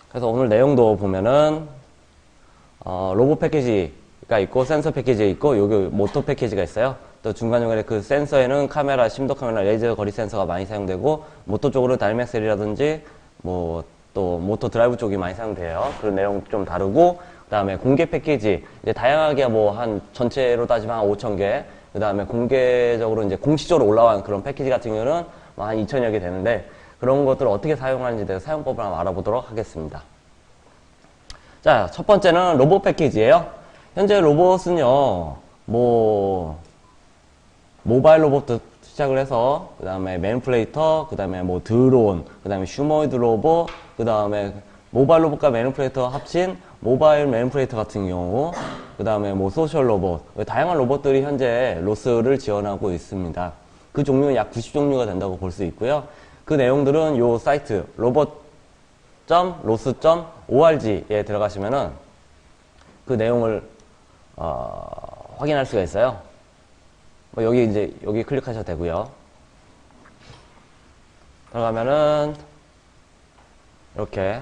그래서 오늘 내용도 보면은 로봇 패키지가 있고 센서 패키지 있고 여기 모터 패키지가 있어요. 또 중간중간에 그 센서에는 카메라, 심도 카메라, 레이저 거리 센서가 많이 사용되고 모터 쪽으로 다이맥셀이라든지 뭐 또 모터 드라이브 쪽이 많이 사용돼요. 그런 내용 좀 다루고 그 다음에 공개 패키지 이제 다양하게 뭐 한 전체로 따지면 한 5,000개 그 다음에 공개적으로 이제 공식적으로 올라온 그런 패키지 같은 경우는 뭐 한 2,000여 개 되는데 그런 것들을 어떻게 사용하는지에 대해서 사용법을 한번 알아보도록 하겠습니다. 자, 첫 번째는 로봇 패키지예요. 현재 로봇은요, 뭐 모바일 로봇도 시작을 해서 그 다음에 매니플레이터, 그 다음에 뭐 드론, 그 다음에 휴머노이드 로봇, 그 다음에 모바일 로봇과 매니플레이터 합친 모바일 매니플레이터 같은 경우, 그 다음에 뭐 소셜 로봇, 다양한 로봇들이 현재 로스를 지원하고 있습니다. 그 종류는 약 90종류가 된다고 볼 수 있고요. 그 내용들은 요 사이트 robot.loss.org에 들어가시면은 그 내용을 확인할 수가 있어요. 뭐 여기 클릭하셔도 되고요. 들어가면은 이렇게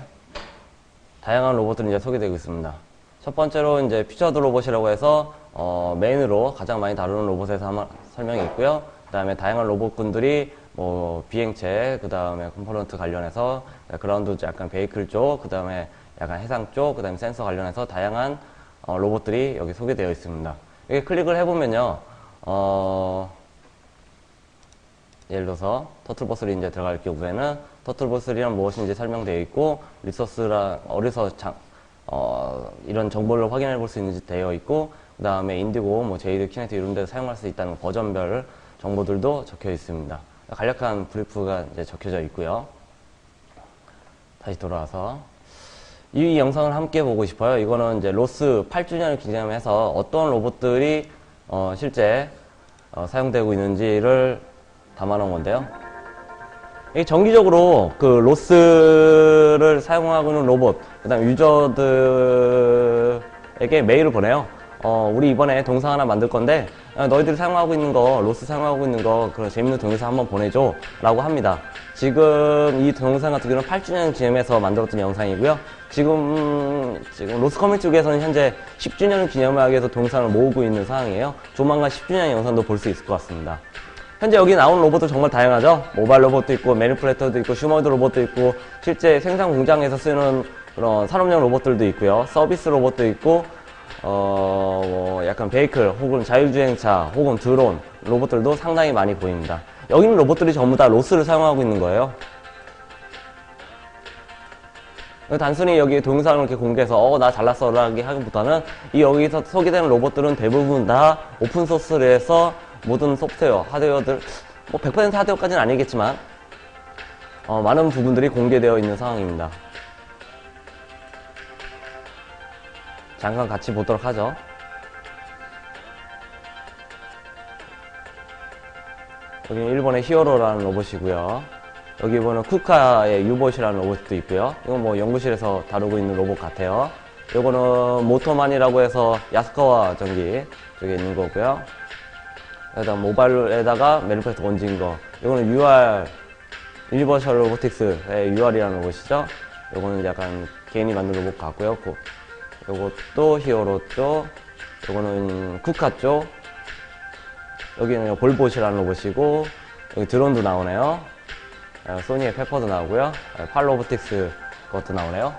다양한 로봇들이 이제 소개되고 있습니다. 첫 번째로 이제 피처드 로봇이라고 해서 메인으로 가장 많이 다루는 로봇에서 한번 설명이 있고요. 그 다음에 다양한 로봇군들이 뭐 비행체, 그 다음에 컴포넌트 관련해서 그라운드 약간 베이클 쪽, 그 다음에 약간 해상 쪽, 그 다음에 센서 관련해서 다양한 로봇들이 여기 소개되어 있습니다. 여기 클릭을 해보면요. 예를 들어서 터틀버스리 이제 들어갈 경우에는 터틀버스리란 무엇인지 설명되어 있고 리소스랑 어디서 이런 정보를 확인해 볼 수 있는지 되어 있고 그 다음에 인디고, 뭐 제이드, 키네틱 이런 데서 사용할 수 있다는 버전별 정보들도 적혀 있습니다. 간략한 브리프가 이제 적혀져 있고요. 다시 돌아와서 이 영상을 함께 보고 싶어요. 이거는 이제 로스 8주년을 기념해서 어떤 로봇들이 실제 사용되고 있는지를 담아놓은 건데요. 이게 정기적으로 그 로스를 사용하고 있는 로봇, 그 다음 유저들에게 메일을 보내요. 우리 이번에 동영상 하나 만들 건데 너희들이 사용하고 있는 거, 로스 사용하고 있는 거 그런 재밌는 동영상 한번 보내줘 라고 합니다. 지금 이 동영상 같은 경우는 8주년 기념해서 만들었던 영상이고요. 지금 로스 커뮤니티 쪽에서는 현재 10주년을 기념하기 위해서 동영상을 모으고 있는 상황이에요. 조만간 10주년 영상도 볼 수 있을 것 같습니다. 현재 여기 나온 로봇도 정말 다양하죠. 모바일 로봇도 있고 매니플레이터도 있고 휴머노이드 로봇도 있고 실제 생산 공장에서 쓰는 그런 산업용 로봇들도 있고요. 서비스 로봇도 있고 뭐 약간 베이클 혹은 자율주행차 혹은 드론 로봇들도 상당히 많이 보입니다. 여기 있는 로봇들이 전부 다 로스를 사용하고 있는 거예요. 단순히 여기 동영상을 이렇게 공개해서 나 잘났어 라고 하기보다는 이 여기서 소개되는 로봇들은 대부분 다 오픈소스를 해서 모든 소프트웨어, 하드웨어들 뭐 100% 하드웨어까지는 아니겠지만 많은 부분들이 공개되어 있는 상황입니다. 잠깐 같이 보도록 하죠. 여기 일본의 히어로라는 로봇이고요. 여기 보면 쿠카의 유봇이라는 로봇도 있고요. 이건 뭐 연구실에서 다루고 있는 로봇 같아요. 이거는 모토만이라고 해서 야스카와 전기 쪽에 있는 거고요. 그다음 모바일에다가 매니페스토 얹은 거. 이거는 UR 유니버셜 로보틱스의 UR이라는 로봇이죠. 이거는 약간 개인이 만든 로봇 같고요. 요것도 히어로 쪽. 요거는 쿠카 쪽. 여기는 볼봇이라는 로봇이고 여기 드론도 나오네요. 소니의 페퍼도 나오고요. 팔로보틱스 그것도 나오네요.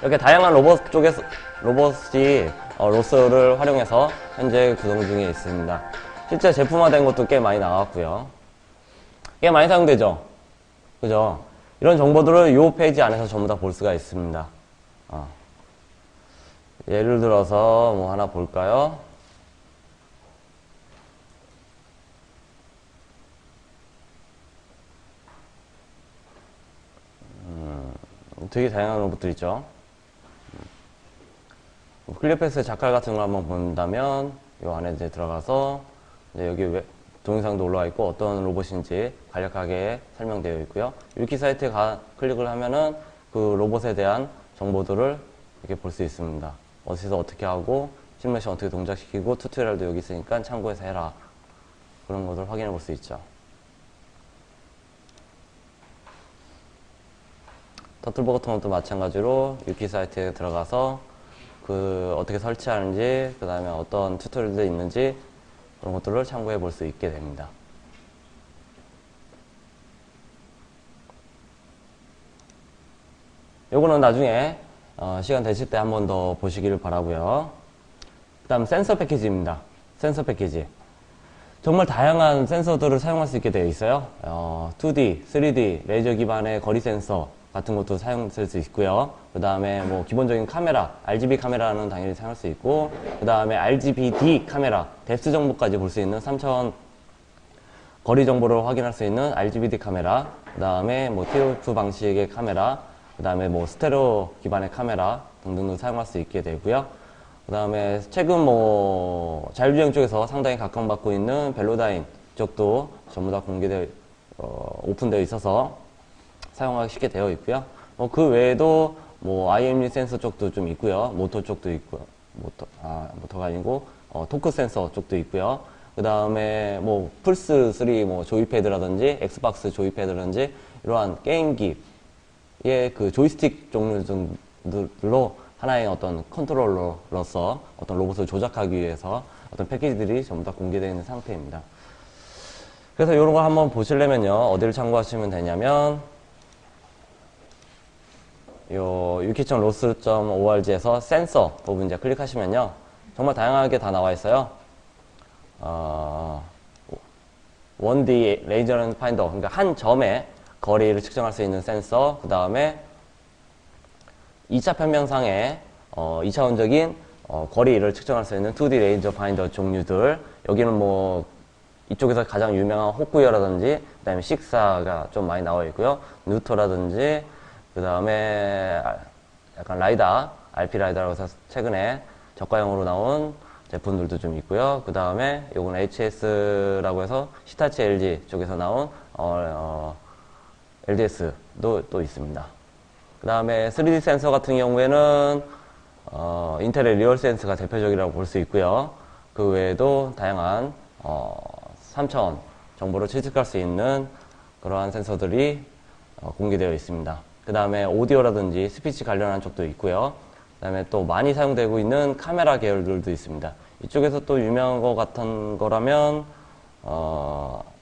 이렇게 다양한 로봇 쪽에서 로봇이 로스를 활용해서 현재 구동 중에 있습니다. 실제 제품화된 것도 꽤 많이 나왔고요. 꽤 많이 사용되죠? 그죠? 이런 정보들을 이 페이지 안에서 전부 다 볼 수가 있습니다. 예를 들어서 뭐 하나 볼까요? 되게 다양한 로봇들 있죠. 클리어패스의 자칼 같은 걸 한번 본다면 이 안에 이제 들어가서 이제 여기 동영상도 올라와 있고 어떤 로봇인지 간략하게 설명되어 있고요. 위키 사이트에 클릭을 하면은 그 로봇에 대한 정보들을 이렇게 볼 수 있습니다. 어디서 어떻게 하고 시뮬레이션 어떻게 동작시키고 튜토리얼도 여기 있으니까 참고해서 해라. 그런 것을 확인해 볼 수 있죠. 터틀버 같은 것도 마찬가지로 유키 사이트에 들어가서 그 어떻게 설치하는지, 그 다음에 어떤 튜토리얼들이 있는지 그런 것들을 참고해 볼 수 있게 됩니다. 요거는 나중에 시간 되실 때 한 번 더 보시기를 바라고요. 그 다음 센서 패키지입니다. 센서 패키지. 정말 다양한 센서들을 사용할 수 있게 되어 있어요. 2D, 3D, 레이저 기반의 거리 센서 같은 것도 사용될 수 있고요. 그 다음에 뭐 기본적인 카메라, RGB 카메라는 당연히 사용할 수 있고, 그 다음에 RGBD 카메라, 뎁스 정보까지 볼 수 있는 3000 거리 정보를 확인할 수 있는 RGBD 카메라, 그 다음에 뭐 TOF 방식의 카메라, 그 다음에 뭐 스테레오 기반의 카메라 등등도 사용할 수 있게 되고요. 그 다음에 최근 뭐 자율주행 쪽에서 상당히 각광받고 있는 벨로다인 쪽도 전부 다 오픈되어 있어서 사용하기 쉽게 되어 있고요. 그 외에도 뭐 IMU 센서 쪽도 좀 있고요. 모터 쪽도 있고요. 모터가 아니고 토크 센서 쪽도 있고요. 그 다음에 뭐 플스3 뭐 조이패드라든지 엑스박스 조이패드라든지 이러한 게임기의 그 조이스틱 종류들로 하나의 어떤 컨트롤러로서 어떤 로봇을 조작하기 위해서 어떤 패키지들이 전부 다 공개되어 있는 상태입니다. 그래서 이런 거 한번 보시려면요, 어디를 참고하시면 되냐면 요 wiki.ros.org에서 센서 부분 이제 클릭하시면요, 정말 다양하게 다 나와 있어요. 1D 레이저 파인더, 그러니까 한 점의 거리를 측정할 수 있는 센서, 그 다음에 2차 편명상의 2차원적인 거리를 측정할 수 있는 2D 레이저 파인더 종류들. 여기는 뭐 이쪽에서 가장 유명한 호쿠요라든지, 그 다음에 식사가 좀 많이 나와 있고요. 뉴토라든지, 그 다음에 약간 라이다, RP 라이다라고 해서 최근에 저가형으로 나온 제품들도 좀 있고요. 그 다음에 요건 HS라고 해서 히타치 LG 쪽에서 나온 LDS도 또 있습니다. 그 다음에 3D 센서 같은 경우에는 인텔의 리얼센스가 대표적이라고 볼 수 있고요. 그 외에도 다양한 3000 정보를 취득할 수 있는 그러한 센서들이 공개되어 있습니다. 그 다음에 오디오라든지 스피치 관련한 쪽도 있고요. 그 다음에 또 많이 사용되고 있는 카메라 계열들도 있습니다. 이쪽에서 또 유명한 것 같은 거라면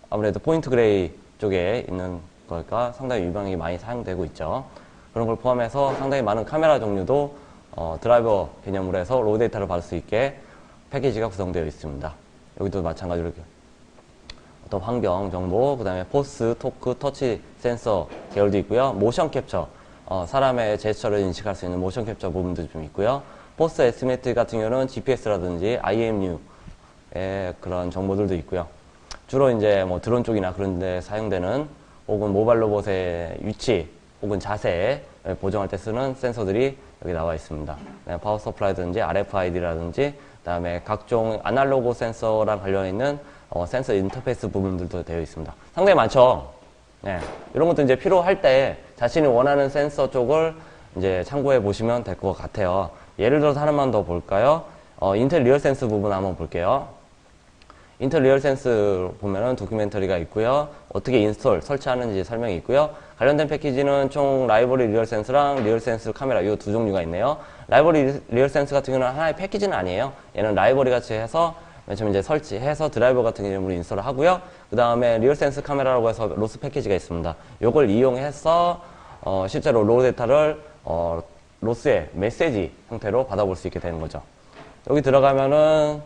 아무래도 포인트 그레이 쪽에 있는 거가 상당히 유명하게 많이 사용되고 있죠. 그런 걸 포함해서 상당히 많은 카메라 종류도 드라이버 개념으로 해서 로우 데이터를 받을 수 있게 패키지가 구성되어 있습니다. 여기도 마찬가지로 이렇게 어떤 환경 정보, 그 다음에 포스, 토크, 터치 센서 계열도 있고요. 모션 캡처, 사람의 제스처를 인식할 수 있는 모션 캡처 부분도 좀 있고요. 포스 에스티메이트 같은 경우는 GPS라든지 IMU의 그런 정보들도 있고요. 주로 이제 뭐 드론 쪽이나 그런 데 사용되는, 혹은 모바일 로봇의 위치 혹은 자세 보정할 때 쓰는 센서들이 여기 나와 있습니다. 파워 서플라이든지 RFID라든지, 그 다음에 각종 아날로그 센서랑 관련 있는 센서 인터페이스 부분들도 되어 있습니다. 상당히 많죠. 네. 이런 것도 이제 필요할 때 자신이 원하는 센서 쪽을 이제 참고해 보시면 될 것 같아요. 예를 들어서 하나만 더 볼까요? 인텔 리얼센스 부분 한번 볼게요. 인텔 리얼센스 보면은 도큐멘터리가 있고요. 어떻게 인스톨, 설치하는지 설명이 있고요. 관련된 패키지는 총 라이브러리 리얼센스랑 리얼센스 카메라 이 두 종류가 있네요. 라이브러리 리얼센스 같은 경우는 하나의 패키지는 아니에요. 얘는 라이브러리 같이 해서 맨 처음 이제 설치해서 드라이버 같은 이름으로 인스톨을 하고요. 그 다음에 리얼센스 카메라라고 해서 로스 패키지가 있습니다. 요걸 이용해서 실제로 로우 데이터를 로스의 메시지 형태로 받아볼 수 있게 되는 거죠. 여기 들어가면은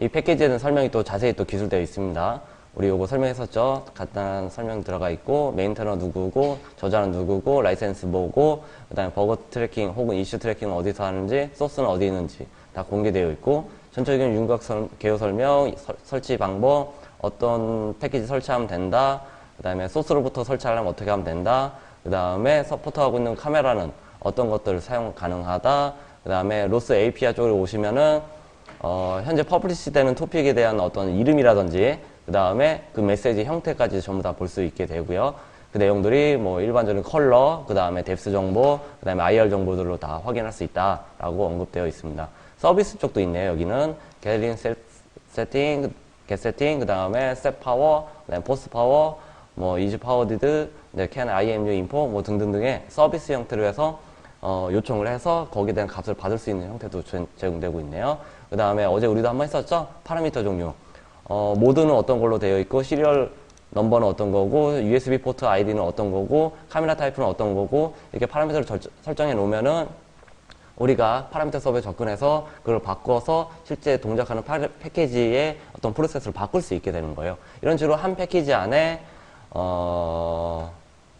이 패키지에는 설명이 또 자세히 또 기술되어 있습니다. 우리 요거 설명했었죠. 간단한 설명 들어가 있고, 메인테너 누구고, 저자는 누구고, 라이센스 뭐고, 그 다음에 버그 트래킹 혹은 이슈 트래킹은 어디서 하는지, 소스는 어디 있는지 다 공개되어 있고, 전체적인 윤곽 개요 설명, 설치 방법, 어떤 패키지 설치하면 된다, 그 다음에 소스로부터 설치하려면 어떻게 하면 된다, 그 다음에 서포트하고 있는 카메라는 어떤 것들을 사용 가능하다, 그 다음에 로스 API 쪽으로 오시면은 현재 퍼블리시 되는 토픽에 대한 어떤 이름이라든지, 그 다음에 그 메시지 형태까지 전부 다 볼 수 있게 되고요. 그 내용들이 뭐 일반적인 컬러, 그 다음에 뎁스 정보, 그 다음에 IR 정보들로 다 확인할 수 있다라고 언급되어 있습니다. 서비스 쪽도 있네요. 여기는 게링 세팅, 겟 세팅, 그 다음에 셋 파워, 그 다음에 포스 파워, 뭐 is powered, 네, can IMU info 뭐 등등등의 서비스 형태로 해서 요청을 해서 거기에 대한 값을 받을 수 있는 형태도 제공되고 있네요. 그 다음에 어제 우리도 한번 했었죠? 파라미터 종류. 모드는 어떤 걸로 되어 있고, 시리얼 넘버는 어떤 거고, USB 포트 아이디는 어떤 거고, 카메라 타입은 어떤 거고, 이렇게 파라미터를 설정해 놓으면은 우리가 파라미터 서버에 접근해서 그걸 바꿔서 실제 동작하는 패키지의 어떤 프로세스를 바꿀 수 있게 되는 거예요. 이런 식으로 한 패키지 안에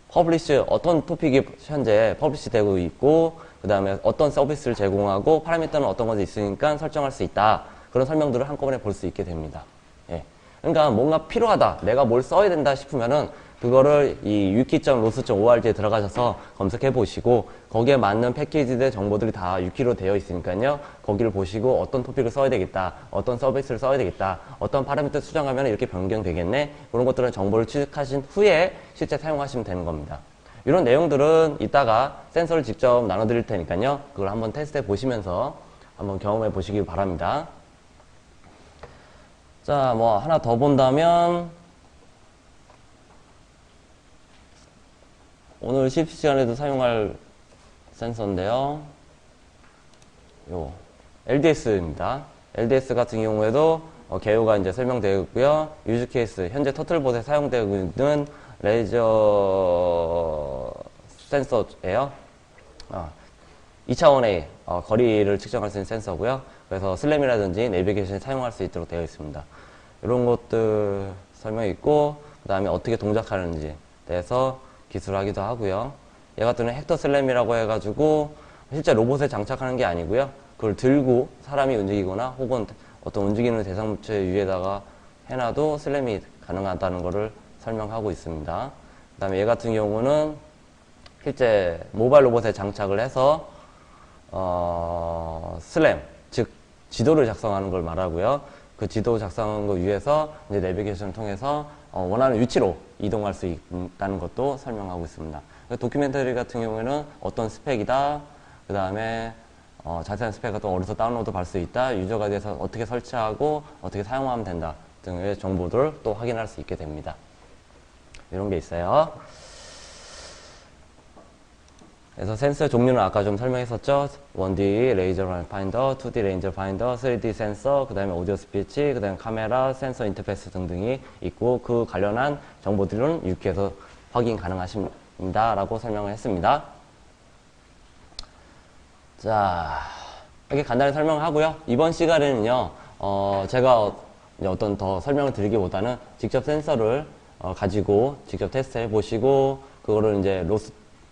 퍼블리시 어떤 토픽이 현재 퍼블리시 되고 있고, 그 다음에 어떤 서비스를 제공하고 파라미터는 어떤 것이 있으니까 설정할 수 있다. 그런 설명들을 한꺼번에 볼 수 있게 됩니다. 예. 그러니까 뭔가 필요하다, 내가 뭘 써야 된다 싶으면은 그거를 이 wiki.ros.org에 들어가셔서 검색해 보시고 거기에 맞는 패키지들 정보들이 다 위키로 되어 있으니까요. 거기를 보시고 어떤 토픽을 써야 되겠다, 어떤 서비스를 써야 되겠다, 어떤 파라미터 수정하면 이렇게 변경되겠네, 그런 것들은 정보를 취득하신 후에 실제 사용하시면 되는 겁니다. 이런 내용들은 이따가 센서를 직접 나눠드릴 테니까요. 그걸 한번 테스트해 보시면서 한번 경험해 보시길 바랍니다. 자, 뭐 하나 더 본다면 오늘 실시간에도 사용할 센서인데요. 요 LDS입니다. LDS 같은 경우에도 개요가 이제 설명되어 있고요. 유즈 케이스, 현재 터틀봇에 사용되고 있는 레이저 센서예요. 2차원의 거리를 측정할 수 있는 센서고요. 그래서 슬램이라든지 내비게이션에 사용할 수 있도록 되어 있습니다. 이런 것들 설명이 있고, 그 다음에 어떻게 동작하는지 대해서 기술하기도 하고요. 얘 같은 경우는 헥터 슬램이라고 해가지고 실제 로봇에 장착하는 게 아니고요. 그걸 들고 사람이 움직이거나 혹은 어떤 움직이는 대상물체 위에다가 해놔도 슬램이 가능하다는 것을 설명하고 있습니다. 그 다음에 얘 같은 경우는 실제 모바일 로봇에 장착을 해서 슬램, 즉 지도를 작성하는 걸 말하고요. 그 지도 작성한 거 위에서 이제 내비게이션을 통해서 원하는 위치로 이동할 수 있다는 것도 설명하고 있습니다. 도큐멘터리 같은 경우에는 어떤 스펙이다, 그 다음에 자세한 스펙을 또 어디서 다운로드 받을 수 있다, 유저가 돼서 어떻게 설치하고 어떻게 사용하면 된다 등의 정보들을 또 확인할 수 있게 됩니다. 이런 게 있어요. 그래서 센서의 종류는 아까 좀 설명했었죠. 1D 레이저 파인더, 2D 레인저 파인더, 3D 센서, 그 다음에 오디오 스피치, 그 다음에 카메라, 센서 인터페이스 등등이 있고, 그 관련한 정보들은 위키에서 확인 가능하십니다 라고 설명을 했습니다. 자, 이렇게 간단히 설명을 하고요. 이번 시간에는요, 제가 어떤 더 설명을 드리기보다는 직접 센서를 가지고 직접 테스트 해 보시고, 그거를 이제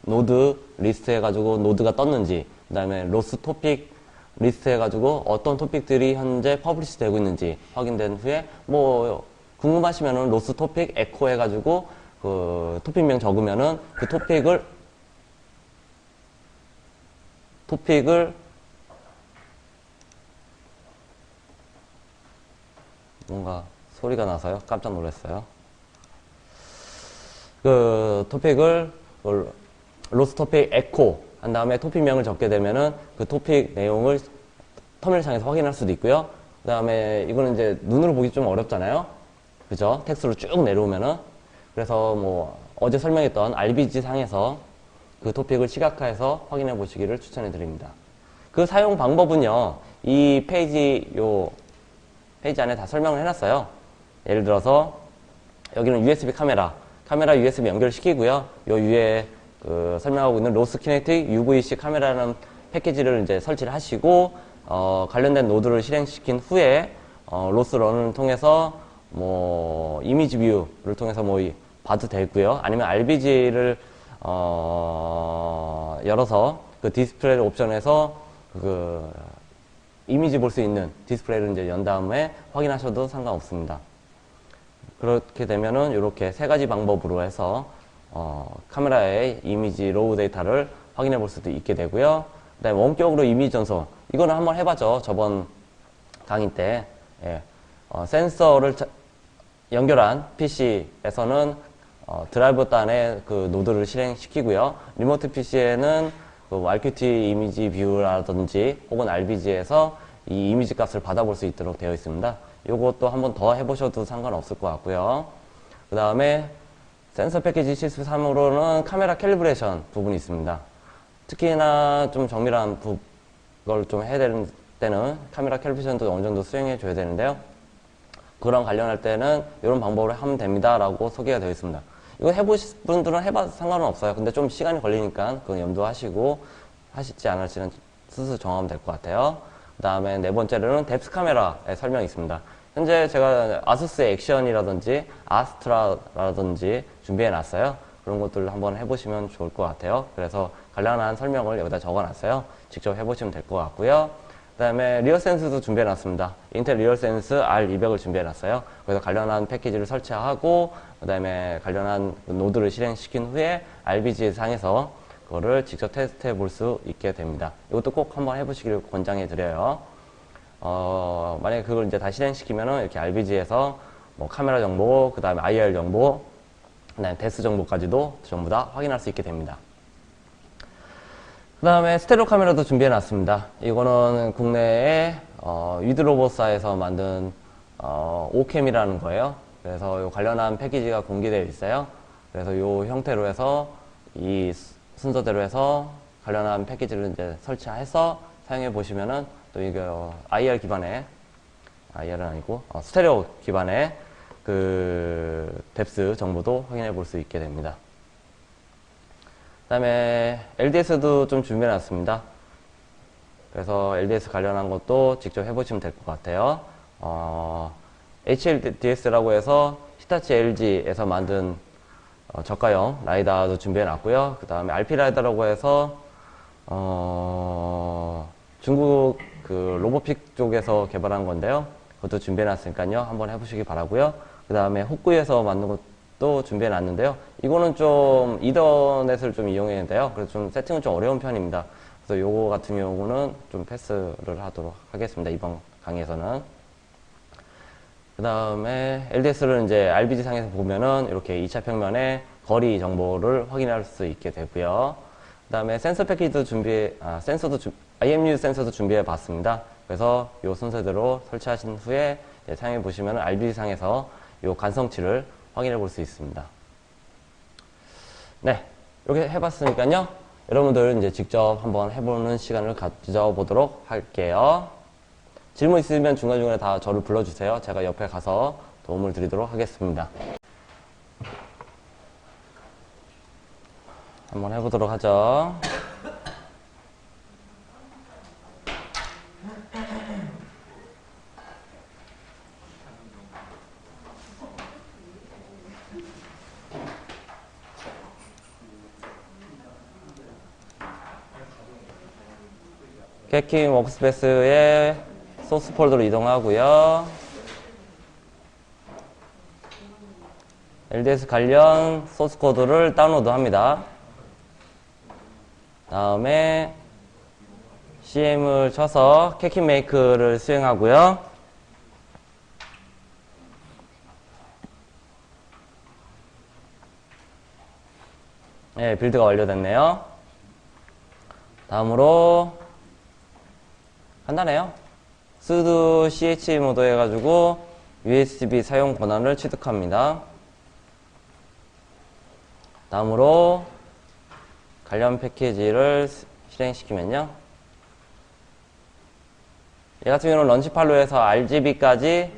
노드 리스트 해가지고 노드가 떴는지, 그 다음에 로스 토픽 리스트 해가지고 어떤 토픽들이 현재 퍼블리시 되고 있는지 확인된 후에, 뭐 궁금하시면은 로스 토픽 에코 해가지고 그 토픽명 적으면은 그 토픽을 뭔가 소리가 나서요. 깜짝 놀랐어요. 그 토픽을 로스 토픽 에코 한 다음에 토픽명을 적게 되면은 그 토픽 내용을 터미널창에서 확인할 수도 있고요. 그 다음에 이거는 이제 눈으로 보기 좀 어렵잖아요. 그죠? 텍스트로 쭉 내려오면은. 그래서 뭐 어제 설명했던 RBG 상에서 그 토픽을 시각화해서 확인해 보시기를 추천해 드립니다. 그 사용 방법은요, 이 페이지 안에 다 설명을 해놨어요. 예를 들어서 여기는 USB 카메라 USB 연결시키고요. 요 위에 설명하고 있는 로스 키네틱 UVC 카메라라는 패키지를 이제 설치를 하시고, 관련된 노드를 실행시킨 후에, 로스 런을 통해서 뭐, 이미지 뷰를 통해서 뭐, 봐도 되고요. 아니면 RBG를, 열어서 그 디스플레이 옵션에서 이미지 볼 수 있는 디스플레이를 이제 연 다음에 확인하셔도 상관없습니다. 그렇게 되면은 이렇게 세 가지 방법으로 해서 카메라의 이미지 로우 데이터를 확인해 볼 수도 있게 되고요. 그 다음에 원격으로 이미지 전송, 이거는 한번 해봤죠. 저번 강의 때. 예. 센서를 연결한 PC에서는 드라이버 단에 그 노드를 실행시키고요. 리모트 PC에는 그 RQT 이미지 뷰라든지 혹은 RBG에서 이 이미지 값을 받아볼 수 있도록 되어 있습니다. 요것도 한번 더 해보셔도 상관없을 것 같고요. 그 다음에 센서 패키지 실습 3으로는 카메라 캘리브레이션 부분이 있습니다. 특히나 좀 정밀한 걸 좀 해야 되는 때는 카메라 캘리브레이션도 어느 정도 수행해 줘야 되는데요. 그런 관련할 때는 이런 방법으로 하면 됩니다 라고 소개가 되어 있습니다. 이거 해보실 분들은 해봐도 상관은 없어요. 근데 좀 시간이 걸리니까 그건 염두하시고 하실지 안 할지는 스스로 정하면 될 것 같아요. 그 다음에 네 번째로는 뎁스 카메라의 설명이 있습니다. 현재 제가 아수스의 액션이라든지 아스트라라든지 준비해 놨어요. 그런 것들을 한번 해보시면 좋을 것 같아요. 그래서 관련한 설명을 여기다 적어 놨어요. 직접 해보시면 될 것 같고요. 그 다음에 리얼센스도 준비해 놨습니다. 인텔 리얼센스 R200을 준비해 놨어요. 그래서 관련한 패키지를 설치하고 그 다음에 관련한 노드를 실행시킨 후에 RBG 상에서 그거를 직접 테스트해 볼 수 있게 됩니다. 이것도 꼭 한번 해보시기를 권장해 드려요. 만약에 그걸 이제 다 실행시키면은 이렇게 RBG에서 뭐 카메라 정보, 그 다음에 IR 정보, 그 다음에 데스 정보까지도 전부 다 확인할 수 있게 됩니다. 그 다음에 스테레오 카메라도 준비해 놨습니다. 이거는 국내에 위드로보사에서 만든 오캠이라는 거예요. 그래서 이 관련한 패키지가 공개되어 있어요. 그래서 이 형태로 해서 이 순서대로 해서 관련한 패키지를 이제 설치해서 사용해 보시면은 또 이게 IR 기반의 IR은 아니고 스테레오 기반의 그 뎁스 정보도 확인해 볼 수 있게 됩니다. 그 다음에 LDS도 좀 준비해 놨습니다. 그래서 LDS 관련한 것도 직접 해보시면 될 것 같아요. HLDS라고 해서 히타치 LG에서 만든 저가형 라이다도 준비해 놨고요. 그 다음에 RP 라이다라고 해서 중국 그 로보픽 쪽에서 개발한 건데요. 그것도 준비해 놨으니까요. 한번 해보시기 바라고요. 그 다음에 홋구에서 만든 것도 준비해 놨는데요. 이거는 좀 이더넷을 좀 이용했는데요. 그래서 좀 세팅은 좀 어려운 편입니다. 그래서 요거 같은 경우는 좀 패스를 하도록 하겠습니다. 이번 강의에서는. 그 다음에 LDS를 이제 RBG 상에서 보면은 이렇게 2차 평면의 거리 정보를 확인할 수 있게 되고요. 그 다음에 센서 패키지도 IMU 센서도 준비해 봤습니다. 그래서 이 순서대로 설치하신 후에 사용해 보시면 RBG 상에서 이 간성치를 확인해 볼 수 있습니다. 네, 이렇게 해봤으니까요. 여러분들 이제 직접 한번 해보는 시간을 가져보도록 할게요. 질문 있으면 중간중간에 다 저를 불러주세요. 제가 옆에 가서 도움을 드리도록 하겠습니다. 한번 해보도록 하죠. 캐킹 워크스페이스의 소스 폴더로 이동하고요. LDS 관련 소스 코드를 다운로드 합니다. 다음에 CM을 쳐서 캐킹 메이크를 수행하고요. 네, 빌드가 완료됐네요. 다음으로 간단해요. sudo ch 모드 해가지고 USB 사용 권한을 취득합니다. 다음으로 관련 패키지를 실행시키면요. 얘 같은 경우는 런치팔로 해서 RGB까지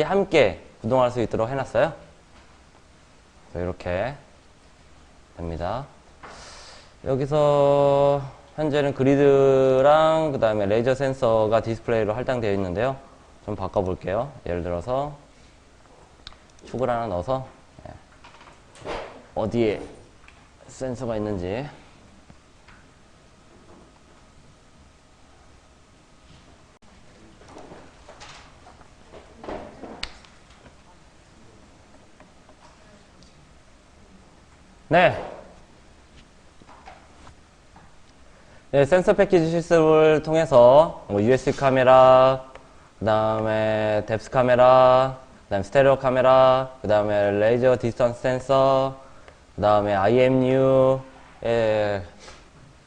함께 구동할 수 있도록 해놨어요. 이렇게 됩니다. 여기서 현재는 그리드랑 그 다음에 레이저 센서가 디스플레이로 할당되어 있는데요. 좀 바꿔볼게요. 예를 들어서 축을 하나 넣어서 어디에 센서가 있는지 네, 센서 패키지 실습을 통해서 뭐 USB 카메라, 그 다음에 뎁스 카메라, 그 다음에 스테레오 카메라, 그 다음에 레이저 디스턴스 센서, 그 다음에 IMU의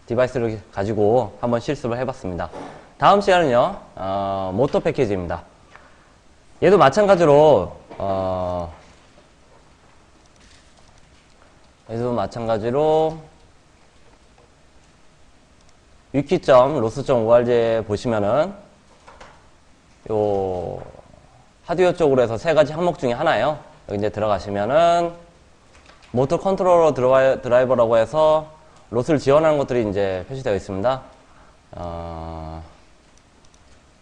디바이스를 가지고 한번 실습을 해봤습니다. 다음 시간은요, 모터 패키지입니다. 얘도 마찬가지로 여기도 마찬가지로 wiki.loss.org에 보시면은 요 하드웨어 쪽으로 해서 세 가지 항목 중에 하나예요. 여기 이제 들어가시면은 모터 컨트롤러 드라이버라고 해서 로스를 지원하는 것들이 이제 표시되어 있습니다.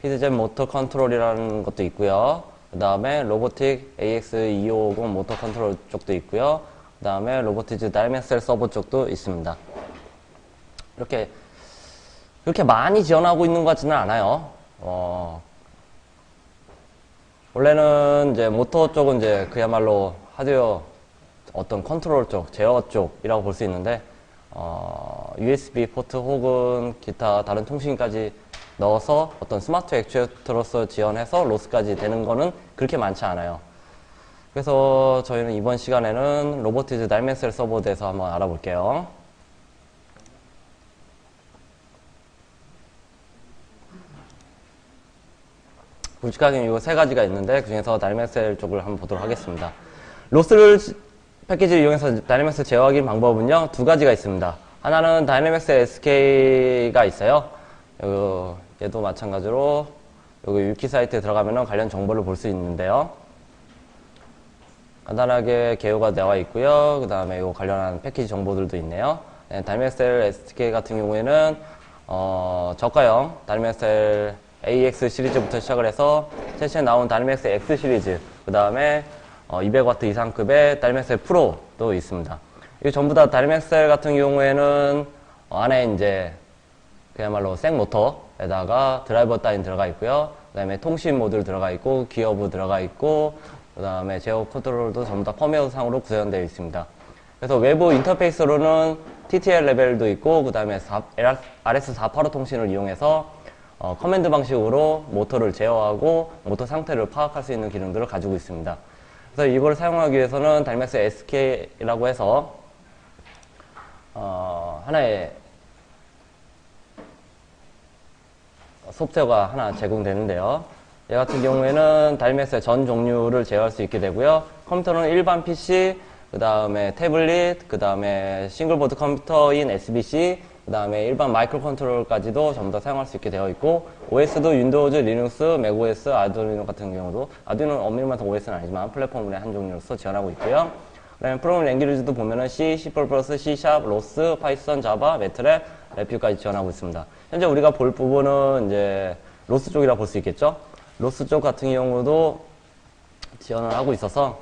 피드젯 모터 컨트롤이라는 것도 있고요. 그 다음에 로보틱 AX2550 모터 컨트롤 쪽도 있고요. 그 다음에 로보티즈 다이멘셀 서버 쪽도 있습니다. 이렇게 그렇게 많이 지원하고 있는 것 같지는 않아요. 원래는 이제 모터 쪽은 이제 그야말로 하드웨어 어떤 컨트롤 쪽, 제어 쪽이라고 볼 수 있는데, USB 포트 혹은 기타 다른 통신까지 넣어서 어떤 스마트 액추에이터로서 지원해서 로스까지 되는 거는 그렇게 많지 않아요. 그래서 저희는 이번 시간에는 로보티즈 다이멘셀 서버에 대해서 한번 알아볼게요. 굵직하게 이거 세 가지가 있는데 그 중에서 다이멘셀 쪽을 한번 보도록 하겠습니다. 로스를 패키지를 이용해서 다이내믹스 제어하기 방법은요, 두 가지가 있습니다. 하나는 다이내믹스 SK가 있어요. 얘도 마찬가지로 여기 위키 사이트에 들어가면 관련 정보를 볼 수 있는데요. 간단하게 개요가 나와 있고요. 그 다음에 요 관련한 패키지 정보들도 있네요. 네, 다이내믹스 SK 같은 경우에는 저가형 다이내믹스 AX 시리즈부터 시작을 해서 최근에 나온 다이내믹스 X 시리즈, 그 다음에 200W 이상급의 다이내믹스 프로도 있습니다. 이 전부 다 다이내믹스 같은 경우에는 안에 이제 그야말로 생 모터에다가 드라이버 따윈 들어가 있고요. 그 다음에 통신 모듈 들어가 있고, 기어부 들어가 있고, 그 다음에 제어 컨트롤도 전부 다 펌웨어 상으로 구성되어 있습니다. 그래서 외부 인터페이스로는 TTL 레벨도 있고, 그 다음에 RS485 통신을 이용해서 커맨드 방식으로 모터를 제어하고 모터 상태를 파악할 수 있는 기능들을 가지고 있습니다. 그래서 이걸 사용하기 위해서는 다이맥스 SK라고 해서 하나의 소프트웨어가 하나 제공되는데요. 얘 같은 경우에는 다이맥스의 전 종류를 제어할 수 있게 되고요. 컴퓨터는 일반 PC, 그 다음에 태블릿, 그 다음에 싱글보드 컴퓨터인 SBC, 그 다음에 일반 마이크로 컨트롤까지도 전부 다 사용할 수 있게 되어 있고, OS도 윈도우즈, 리눅스, 맥OS, 아두이노 같은 경우도, 아두이노는 엄밀히 말해서 OS는 아니지만 플랫폼의 한 종류로서 지원하고 있고요. 그 다음에 프로그래밍 랭귀지도 보면은 C, C++, C#, 로스, 파이썬, 자바, 매트랩, 랩뷰까지 지원하고 있습니다. 현재 우리가 볼 부분은 이제 로스 쪽이라 볼 수 있겠죠? 로스 쪽 같은 경우도 지원을 하고 있어서,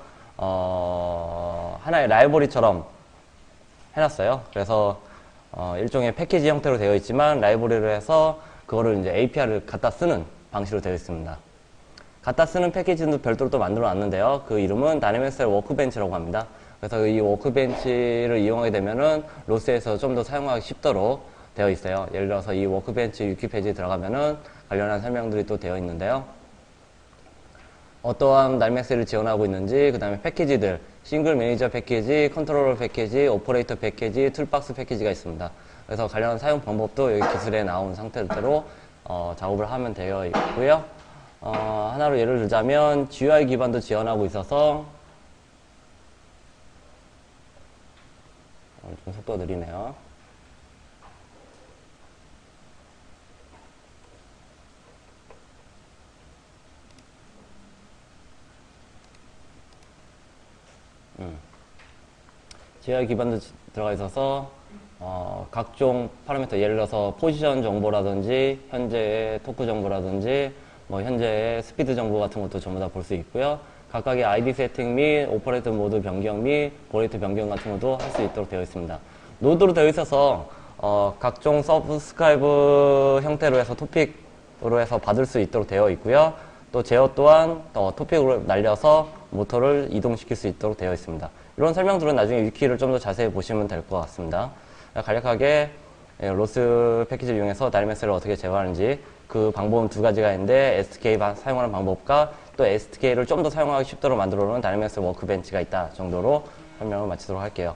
하나의 라이브러리처럼 해놨어요. 그래서 일종의 패키지 형태로 되어 있지만 라이브러리를 해서 그거를 이제 API를 갖다 쓰는 방식으로 되어 있습니다. 갖다 쓰는 패키지도 별도로 또 만들어 놨는데요. 그 이름은 다이내믹스 워크벤치라고 합니다. 그래서 이 워크벤치를 이용하게 되면은 로스에서 좀 더 사용하기 쉽도록 되어 있어요. 예를 들어서 이 워크벤치 위키 페이지에 들어가면은 관련한 설명들이 또 되어 있는데요. 어떠한 다이내믹스를 지원하고 있는지, 그 다음에 패키지들, 싱글 매니저 패키지, 컨트롤러 패키지, 오퍼레이터 패키지, 툴박스 패키지가 있습니다. 그래서 관련한 사용 방법도 여기 기술에 나온 상태대로 작업을 하면 되어 있고요. 하나로 예를 들자면 GUI 기반도 지원하고 있어서 좀 속도가 느리네요. GUI 기반도 들어가 있어서 각종 파라미터, 예를 들어서 포지션 정보라든지 현재의 토크 정보라든지 뭐 현재의 스피드 정보 같은 것도 전부 다 볼 수 있고요. 각각의 ID 세팅 및 오퍼레이터 모드 변경 및 보레이터 변경 같은 것도 할 수 있도록 되어 있습니다. 노드로 되어 있어서 각종 서브스크라이브 형태로 해서 토픽으로 해서 받을 수 있도록 되어 있고요. 또 제어 또한 토픽으로 날려서 모터를 이동시킬 수 있도록 되어 있습니다. 이런 설명들은 나중에 위키를 좀 더 자세히 보시면 될 것 같습니다. 간략하게 로스 패키지를 이용해서 다이내믹스를 어떻게 제어하는지, 그 방법은 두 가지가 있는데 SDK 사용하는 방법과 또 SDK를 좀 더 사용하기 쉽도록 만들어 놓은 다이내믹스 워크벤치가 있다 정도로 설명을 마치도록 할게요.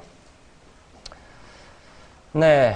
네.